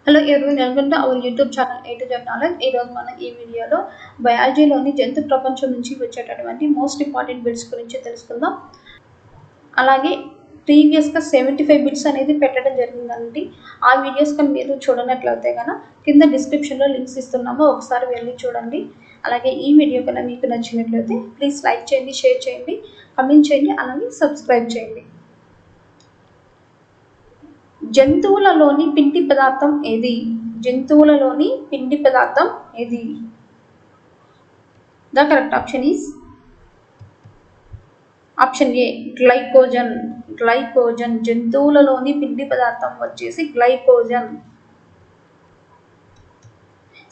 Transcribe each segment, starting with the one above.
Hello everyone, welcome to our YouTube channel A to Z Knowledge. ఈరోజు మనం ఈ వీడియోలో బయాలజీలోని జంతు ప్రపంచం నుంచి వచ్చేటటువంటి మోస్ట్ ఇంపార్టెంట్ బిట్స్ గురించి తెలుసుకుందాం. అలాగే ప్రీవియస్గా 75 బిట్స్ అనేది పెట్టడం జరిగిందండి. ఆ వీడియోస్ కానీ మీరు చూడనట్లయితే కనుక కింద డిస్క్రిప్షన్లో లింక్స్ ఇస్తున్నాము, ఒకసారి వెళ్ళి చూడండి. అలాగే ఈ వీడియో కన్నా మీకు నచ్చినట్లయితే ప్లీజ్ లైక్ చేయండి, షేర్ చేయండి, కమెంట్ చేయండి, అలాగే సబ్స్క్రైబ్ చేయండి. జంతువులలోని పిండి పదార్థం ఏది? జంతువులలోని పిండి పదార్థం ఏది? The correct option is option A glycogen. Glycogen జంతువులలోని పిండి పదార్థం వచ్చేసి గ్లైకోజన్.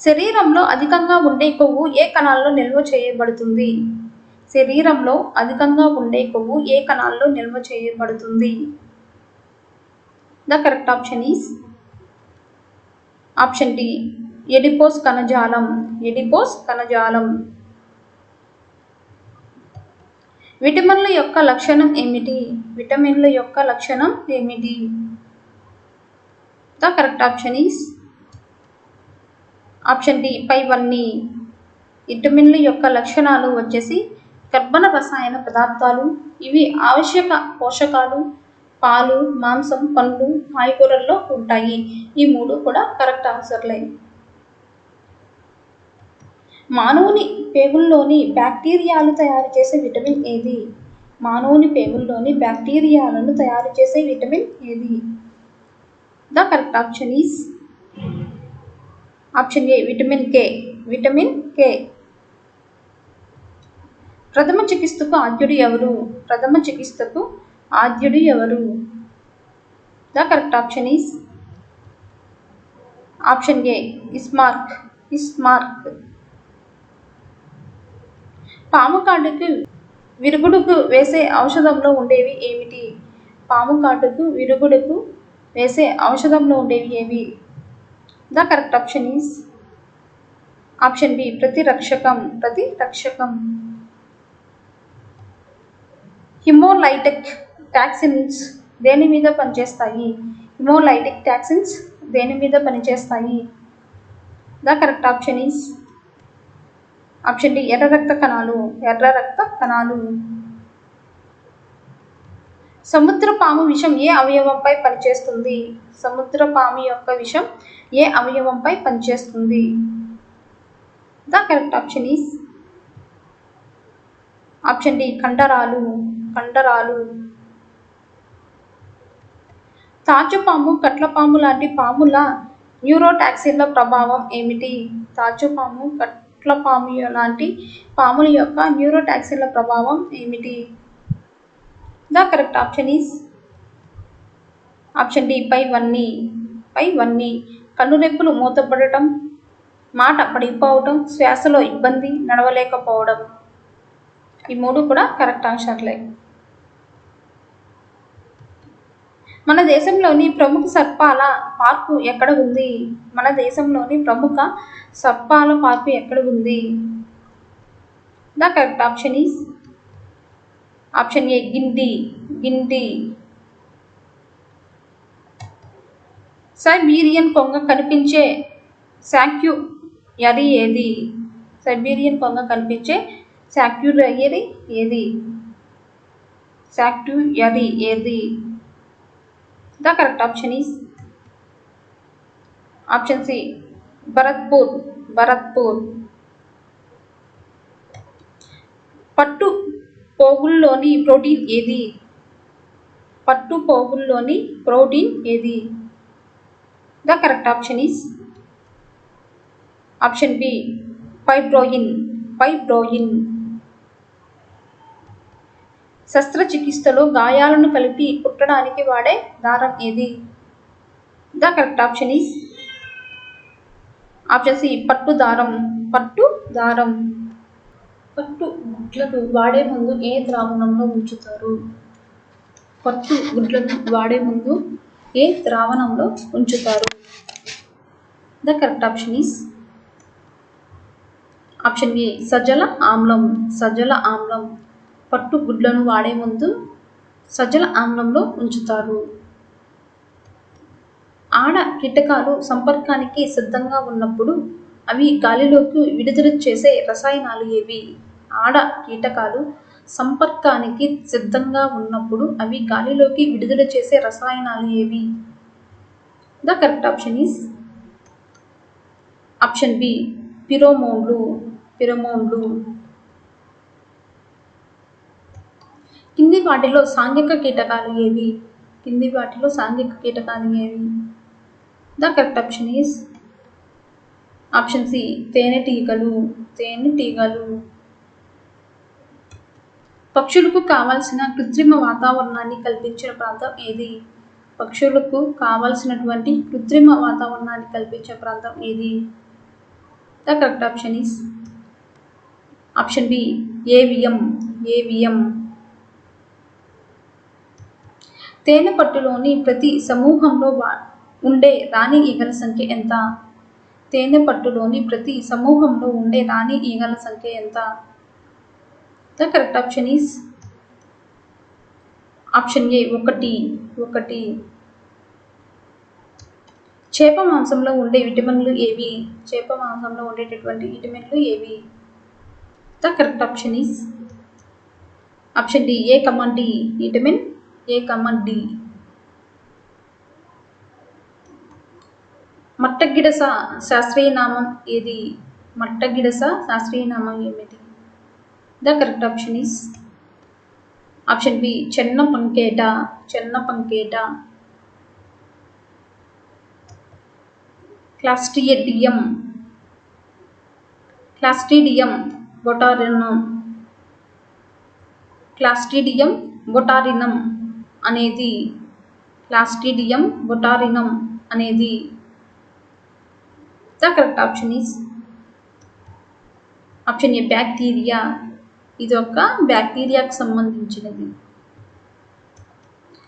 శరీరంలో అధికంగా ఉండే కొవ్వు ఏ కణాల్లో నిల్వ చేయబడుతుంది? శరీరంలో అధికంగా ఉండే కొవ్వు ఏ కణాల్లో నిల్వ చేయబడుతుంది? The correct option is option D, adipose కణజాలం. ఎడిపోస్ కణజాలం. విటమిన్ల యొక్క లక్షణం ఏమిటి? విటమిన్ల యొక్క లక్షణం ఏమిటి? The correct option is option D, పైవన్నీ. విటమిన్ల యొక్క లక్షణాలు వచ్చేసి కర్బన రసాయన పదార్థాలు. ఇవి ఆవశ్యక పోషకాలు. పాలు, మాంసం, పండ్లు, కాయగూరల్లో ఉంటాయి. ఈ మూడు కూడా కరెక్ట్ ఆన్సర్లే. మానవుని పేగుల్లోని బ్యాక్టీరియాలు తయారు చేసే విటమిన్ ఏది? మానవుని పేగుల్లోని బ్యాక్టీరియాలను తయారు చేసే విటమిన్ ఏది? The correct option is option A vitamin K. Vitamin K. ప్రథమ చికిత్సకు ఆద్యుడు ఎవరు? ప్రథమ చికిత్సకు ఆద్యుడు ఎవరు? The correct option is option A Esmarch. Esmarch. పాము కాటుకు విరుగుడుకు వేసే ఔషధంలో ఉండేవి ఏమిటి? పాము కాటుకు విరుగుడుకు వేసే ఔషధంలో ఉండేవి ఏవి? The correct option is option B ప్రతిరక్షకం. ప్రతిరక్షకం. హిమోలైటిక్ టాక్సిన్స్ దేని మీద పనిచేస్తాయి? హిమోలైటిక్ టాక్సిన్స్ దేని మీద పనిచేస్తాయి? The correct option is option D ఎర్ర రక్త కణాలు. ఎర్ర రక్త కణాలు. సముద్ర పాము విషం ఏ అవయవంపై పనిచేస్తుంది? సముద్ర పాము యొక్క విషం ఏ అవయవంపై పనిచేస్తుంది? The correct option is option D కండరాలు. కండరాలు. తాచుపాము, కట్లపాము లాంటి పాముల న్యూరోటాక్సిన్ల ప్రభావం ఏమిటి? తాచుపాము, కట్లపాము లాంటి పాముల యొక్క న్యూరోటాక్సిన్ల ప్రభావం ఏమిటి? The correct option is option D పైవన్నీ. పైవన్నీ. కన్నురెప్పులు మూతపడటం, మాట పడిపోవడం, శ్వాసలో ఇబ్బంది, నడవలేకపోవడం. ఈ మూడు కూడా కరెక్ట్ ఆన్సర్లే. మన దేశంలోని ప్రముఖ సర్పాల పార్కు ఎక్కడ ఉంది? మన దేశంలోని ప్రముఖ సర్పాల పార్కు ఎక్కడ ఉంది? The correct option is option A Guindy. Guindy. Siberian కొంగ కనిపించే శాక్యుయరీ ఏది? సైబీరియన్ కొంగ కనిపించే శాక్యుయరీ ఏది? శాక్యుయరీ ఏది? The correct option is option C Bharatpur. Bharatpur. పట్టు పోగుల్లోని ప్రోటీన్ ఏది? పట్టు పోగుల్లోని ప్రోటీన్ ఏది? The correct option is option B fibroin. Fibroin. శస్త్రచికిత్సలో గాయాలను కలిపి కుట్టడానికి వాడే దారం ఏది? The correct option is option C పట్టు దారం. పట్టు దారం. పట్టు గుడ్లను వాడే ముందు ఏ ద్రావణంలో ఉంచుతారు? పట్టు గుడ్లను వాడే ముందు ఏ ద్రావణంలో ఉంచుతారు? The correct option is option A సజల ఆమ్లం. సజల ఆమ్లం. పట్టు గుడ్లను వాడే ముందు సజల ఆమ్లంలో ఉంచుతారు. ఆడ కీటకాలు సంపర్కానికి సిద్ధంగా ఉన్నప్పుడు అవి గాలిలోకి విడుదల చేసే రసాయనాలు ఏవి? ఆడ కీటకాలు సంపర్కానికి సిద్ధంగా ఉన్నప్పుడు అవి గాలిలోకి విడుదల చేసే రసాయనాలు ఏవి? The correct option is option B ఫిరోమోన్లు. కింది వాటిలో సాంఘిక కీటకాలు ఏవి? The correct option is option C తేనెటీగలు. పక్షులకు కావాల్సిన కృత్రిమ వాతావరణాన్ని కల్పించిన ప్రాంతం ఏది? పక్షులకు కావాల్సినటువంటి కృత్రిమ వాతావరణాన్ని కల్పించే ప్రాంతం ఏది? The correct option is option B ఏవియం. తేనె పట్టులోని ప్రతి సమూహంలో ఉండే రాణి ఈగల సంఖ్య ఎంత? తేనె పట్టులోని ప్రతి సమూహంలో ఉండే రాణి ఈగల సంఖ్య ఎంత? The correct option is option ఏ 1. చేప మాంసంలో ఉండే విటమిన్లు ఏవి? చేప మాంసంలో ఉండేటటువంటి విటమిన్లు ఏవి? The correct option is option D A comma D. Vitamin A comma D. మట్టగిడస శాస్త్రీయ నామం ఏది? ఏమిటి? The correct option is option B చెన్న పంకేట. క్లాస్ట్రిడియం బొటారినం అనేది the correct option is option A bacteria. ఇది ఒక బ్యాక్టీరియాకు సంబంధించినది.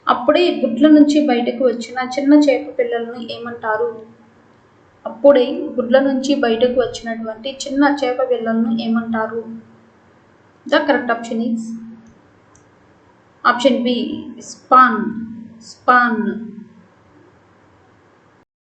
అప్పుడే గుడ్ల నుంచి బయటకు వచ్చిన చిన్న చేప పిల్లలను ఏమంటారు? అప్పుడే గుడ్ల నుంచి బయటకు వచ్చినటువంటి చిన్న చేప పిల్లలను ఏమంటారు? The correct option is option B span.